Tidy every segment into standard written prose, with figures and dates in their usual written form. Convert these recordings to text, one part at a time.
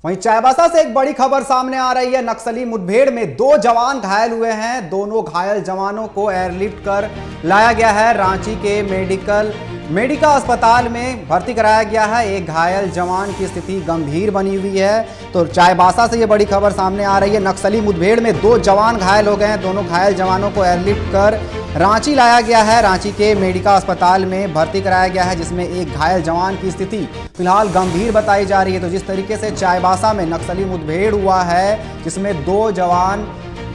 वहीं चाईबासा से एक बड़ी खबर सामने आ रही है। नक्सली मुठभेड़ में 2 जवान घायल हुए हैं। दोनों घायल जवानों को एयरलिफ्ट कर लाया गया है। रांची के मेडिका अस्पताल में भर्ती कराया गया है। एक घायल जवान की स्थिति गंभीर बनी हुई है। तो चाईबासा से ये बड़ी खबर सामने आ रही है। नक्सली मुठभेड़ में 2 जवान घायल हो गए हैं। दोनों घायल जवानों को एयरलिफ्ट कर रांची लाया गया है। रांची के मेडिका अस्पताल में भर्ती कराया गया है, जिसमें एक घायल जवान की स्थिति फिलहाल गंभीर बताई जा रही है। तो जिस तरीके से चाईबासा में नक्सली मुठभेड़ हुआ है, जिसमें 2 जवान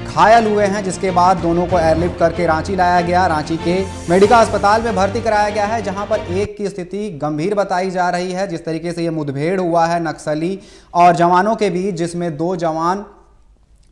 घायल हुए हैं, जिसके बाद दोनों को एयरलिफ्ट करके रांची लाया गया। रांची के मेडिका अस्पताल में भर्ती कराया गया है, जहां पर एक की स्थिति गंभीर बताई जा रही है। जिस तरीके से ये मुठभेड़ हुआ है नक्सली और जवानों के बीच, जिसमें 2 जवान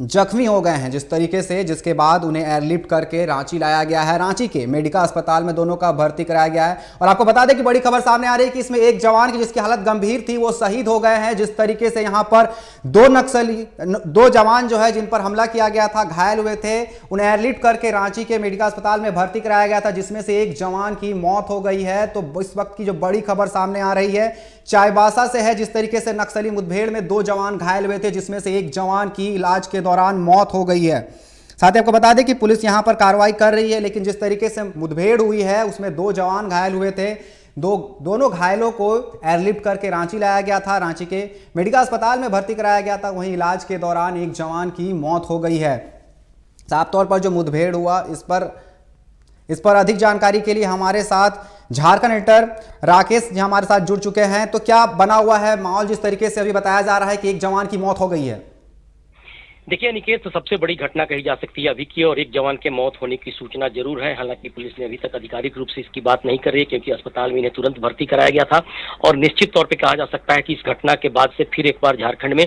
जख्मी हो गए हैं जिस तरीके से, जिसके बाद उन्हें एयरलिफ्ट करके रांची लाया गया है। रांची के मेडिका अस्पताल में दोनों का भर्ती कराया गया है। और आपको बता दें कि बड़ी खबर सामने आ रही है कि इसमें एक जवान की जिसकी हालत गंभीर थी वो शहीद हो गए हैं। जिस तरीके से यहां पर 2 जवान जो है जिन पर हमला किया गया था घायल हुए थे, उन्हें एयरलिफ्ट करके रांची के मेडिका अस्पताल में भर्ती कराया गया था, जिसमें से एक जवान की मौत हो गई है। तो इस वक्त की जो बड़ी खबर सामने आ रही है चाईबासा से है। जिस तरीके से नक्सली मुठभेड़ में 2 जवान घायल हुए थे, जिसमें से एक जवान की इलाज के दौरान मौत हो गई है। साथ ही आपको बता दें कि पुलिस यहां पर कार्रवाई कर रही है, लेकिन जिस तरीके से मुठभेड़ हुई है उसमें 2 जवान घायल हुए थे। दोनों घायलों को एयरलिफ्ट करके रांची लाया गया था। रांची के मेडिका अस्पताल में भर्ती कराया गया था। वहीं इलाज के दौरान एक जवान की मौत हो गई है। साफ तौर पर जो मुठभेड़ हुआ इस पर अधिक जानकारी के लिए हमारे साथ झारखंड एडिटर राकेश जी हमारे साथ जुड़ चुके हैं। तो क्या बना हुआ है माहौल, जिस तरीके से अभी बताया जा रहा है कि एक जवान की मौत हो गई है? देखिए अनिकेत, तो सबसे बड़ी घटना कही जा सकती है अभी की, और एक जवान के मौत होने की सूचना जरूर है। हालांकि पुलिस ने अभी तक आधिकारिक रूप से इसकी बात नहीं कर रही है, क्योंकि अस्पताल में इन्हें तुरंत भर्ती कराया गया था। और निश्चित तौर पे कहा जा सकता है कि इस घटना के बाद से फिर एक बार झारखंड में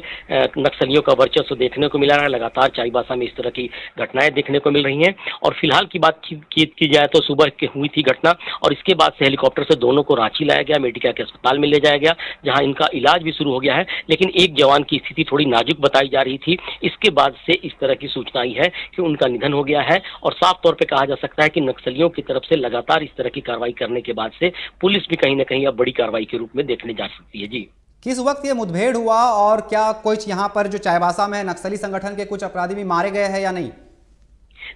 नक्सलियों का वर्चस्व देखने को मिला है। लगातार चाईबासा में इस तरह की घटनाएं देखने को मिल रही हैं। और फिलहाल की बात की जाए तो सुबह हुई थी घटना, और इसके बाद से हेलीकॉप्टर से दोनों को रांची लाया गया, मेडिका के अस्पताल में ले जाया गया, जहाँ इनका इलाज भी शुरू हो गया है। लेकिन एक जवान की स्थिति थोड़ी नाजुक बताई जा रही थी। इसके बाद से इस तरह की सूचना आई है कि उनका निधन हो गया है। और साफ तौर पे कहा जा सकता है कि नक्सलियों की तरफ से लगातार इस तरह की कार्रवाई करने के बाद से पुलिस भी कहीं ना कहीं अब बड़ी कार्रवाई के रूप में देखने जा सकती है। जी, किस वक्त ये मुठभेड़ हुआ और क्या कुछ यहाँ पर जो चाईबासा में नक्सली संगठन के कुछ अपराधी भी मारे गए हैं या नहीं?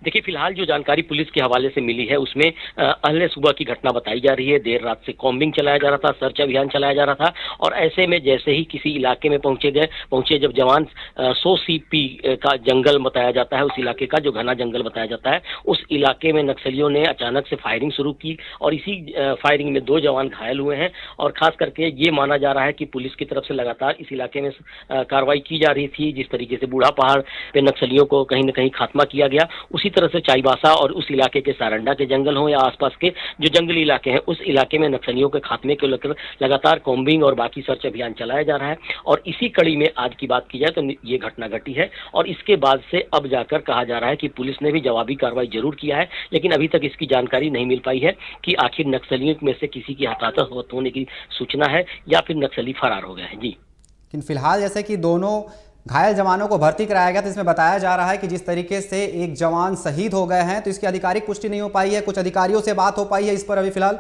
देखिए फिलहाल जो जानकारी पुलिस के हवाले से मिली है उसमें अहले सुबह की घटना बताई जा रही है। देर रात से कॉम्बिंग चलाया जा रहा था, सर्च अभियान चलाया जा रहा था। और ऐसे में जैसे ही किसी इलाके में पहुंचे जब जवान 100 CP का जंगल बताया जाता है, उस इलाके का जो घना जंगल बताया जाता है, उस इलाके में नक्सलियों ने अचानक से फायरिंग शुरू की। और इसी फायरिंग में 2 जवान घायल हुए हैं। और खास करके ये माना जा रहा है कि पुलिस की तरफ से लगातार इस इलाके में कार्रवाई की जा रही थी। जिस तरीके से बूढ़ा पहाड़ पे नक्सलियों को कहीं न कहीं खात्मा किया गया, उसी तरह से चाईबासा और उस इलाके के सारंडा के जंगल हो या आसपास के जो जंगली इलाके हैं, उस इलाके में नक्सलियों के खात्मे को लेकर लगातार कॉम्बिंग और बाकी सर्च अभियान चलाया जा रहा है। और इसी कड़ी में आज की बात की जाए तो ये घटना घटी है। और इसके बाद से अब जाकर कहा जा रहा है कि पुलिस ने भी जवाबी कार्रवाई जरूर किया है, लेकिन अभी तक इसकी जानकारी नहीं मिल पाई है कि आखिर नक्सलियों में से किसी की हताहत होने की सूचना है या फिर नक्सली फरार हो गए हैं। जी, लेकिन फिलहाल जैसे कि दोनों घायल जवानों को भर्ती कराया गया, तो इसमें बताया जा रहा है कि जिस तरीके से एक जवान शहीद हो गए हैं, तो इसकी आधिकारिक पुष्टि नहीं हो पाई है। कुछ अधिकारियों से बात हो पाई है इस पर अभी फिलहाल?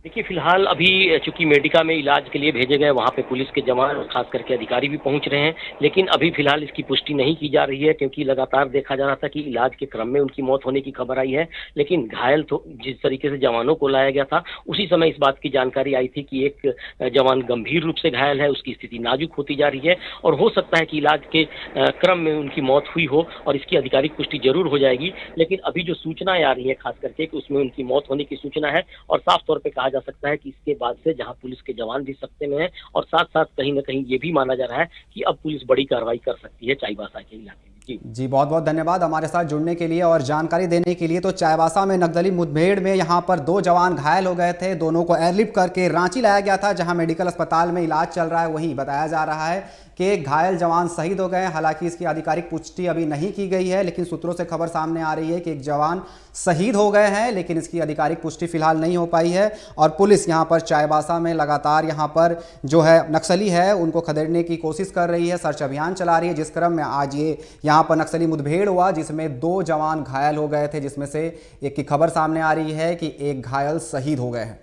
देखिए फिलहाल अभी चूंकि मेडिका में इलाज के लिए भेजे गए, वहाँ पे पुलिस के जवान और खास करके अधिकारी भी पहुंच रहे हैं, लेकिन अभी फिलहाल इसकी पुष्टि नहीं की जा रही है, क्योंकि लगातार देखा जा रहा था कि इलाज के क्रम में उनकी मौत होने की खबर आई है। लेकिन घायल तो जिस तरीके से जवानों को लाया गया था, उसी समय इस बात की जानकारी आई थी कि एक जवान गंभीर रूप से घायल है, उसकी स्थिति नाजुक होती जा रही है। और हो सकता है कि इलाज के क्रम में उनकी मौत हुई हो, और इसकी आधिकारिक पुष्टि जरूर हो जाएगी। लेकिन अभी जो सूचनाएं आ रही है खास करके कि उसमें उनकी मौत होने की सूचना है। और साफ तौर पर कहा जा सकता है कि इसके बाद से जहां पुलिस के जवान भी सख्ते में हैं, और साथ साथ कहीं ना कहीं ये भी माना जा रहा है कि अब पुलिस बड़ी कार्रवाई कर सकती है चाईबासा के इलाके में। जी, बहुत बहुत धन्यवाद हमारे साथ जुड़ने के लिए और जानकारी देने के लिए। तो चाईबासा में नक्सली मुठभेड़ में यहाँ पर 2 जवान घायल हो गए थे। दोनों को एयरलिफ्ट करके रांची लाया गया था, जहाँ मेडिकल अस्पताल में इलाज चल रहा है। वहीं बताया जा रहा है कि एक घायल जवान शहीद हो गए हैं। हालांकि इसकी आधिकारिक पुष्टि अभी नहीं की गई है, लेकिन सूत्रों से खबर सामने आ रही है कि एक जवान शहीद हो गए हैं, लेकिन इसकी आधिकारिक पुष्टि फिलहाल नहीं हो पाई है। और पुलिस यहाँ पर चाईबासा में लगातार यहाँ पर जो है नक्सली है उनको खदेड़ने की कोशिश कर रही है, सर्च अभियान चला रही है। जिस क्रम में आज ये यहाँ पर नक्सली मुठभेड़ हुआ, जिसमें 2 जवान घायल हो गए थे, जिसमें से एक की खबर सामने आ रही है कि एक घायल शहीद हो गए हैं।